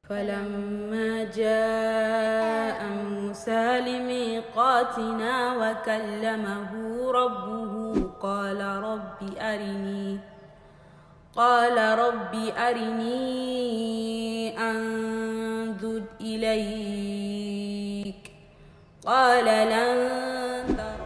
فلما جاء موسى لميقاتنا وكلمه ربه قال رب أرني أنظر إليك قال لن ترى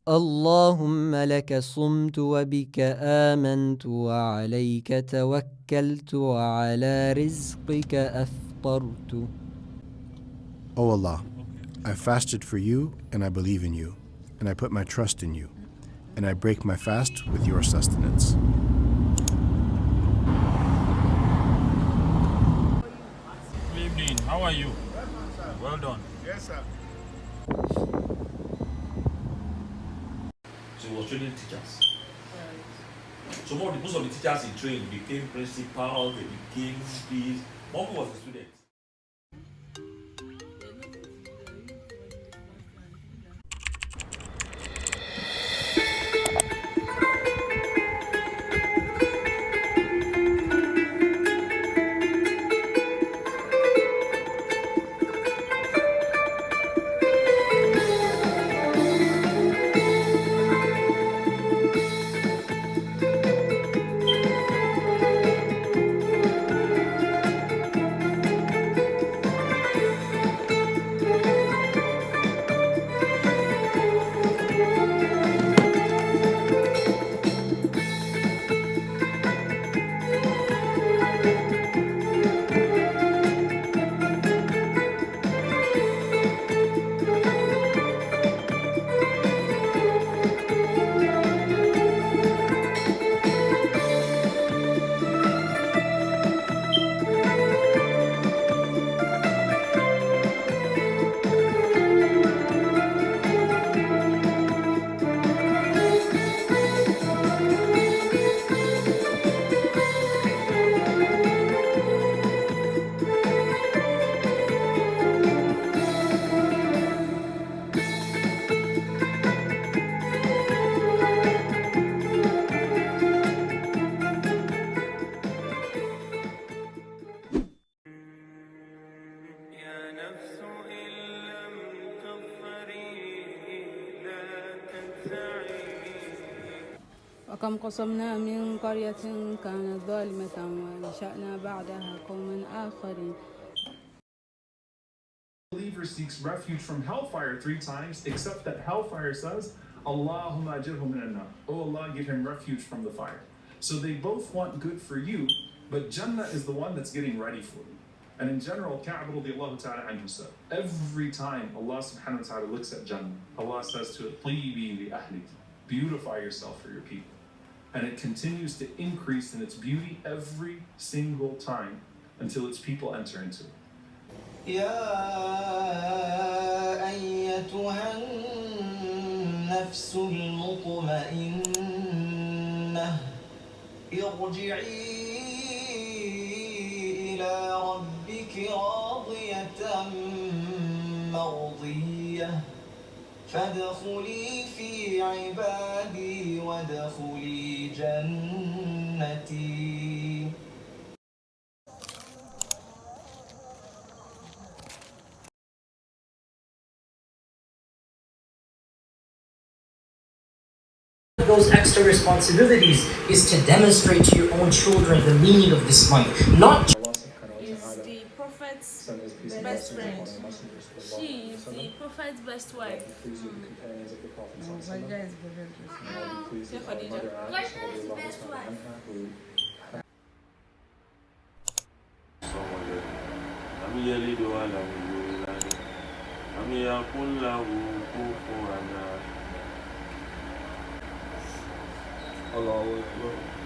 اللهم لك صمت وبك آمنت وعليك توكلت وعلى رزقك أفطرت. O Allah, I fasted for you and I believe in you, and I put my trust in you, and I break my fast with your sustenance. Good evening. How are you? Well done. Yes, sir. She was training teachers. So most of the teachers he trained became principals, they became these. One was a student. وكم قصمنا من قرية كانت ظالمة وأنشأنا بعدها قوما آخرين. Believer seeks refuge from hellfire 3 times, except that hellfire says, Allahumma ajirhu min an-nar. Oh Allah, give him refuge from the fire. So they both want good for you, but Jannah is the one that's getting ready for you. And in general, Ka'b radiallahu ta'ala anhu said, every time Allah subhanahu wa ta'ala looks at Jannah, Allah says to it, Tibi li ahliki, beautify yourself for your people. And it continues to increase in its beauty every single time until its people enter into it. يا أيتها النفس المطمئنة ارجعي إلى ربك راضية مرضية فادخلي في عبادي وادخلي جنتي. Those extra responsibilities is to demonstrate to your own children the meaning of this month, not Is the prophet's best friend. She is the prophet's best wife. Khadija is the Khadija. Best wife. Allahu Akbar.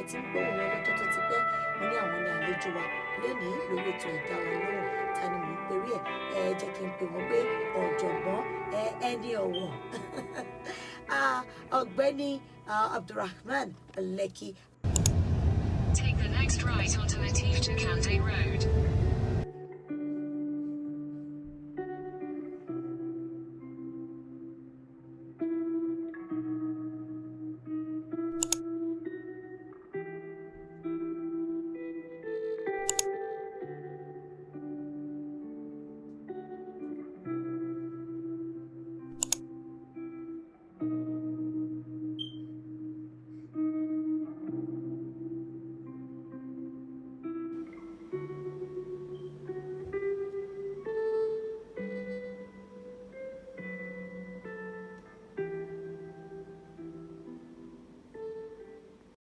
tí ń gbóhùn wọn lọ́jọ́ tó ti pẹ́ mo ní àwọn ní àlejò wa lénìí lórí ètò ìdá wa lóhùn ta ni mò ń perí ẹ jẹ́ kí n pè wọ́n pé ọ̀jọ̀gbọ́n ẹni ọ̀wọ̀ ọ̀gbẹ́ni Abdulrahman Lekki. Take the next right onto Latif Jakande Road.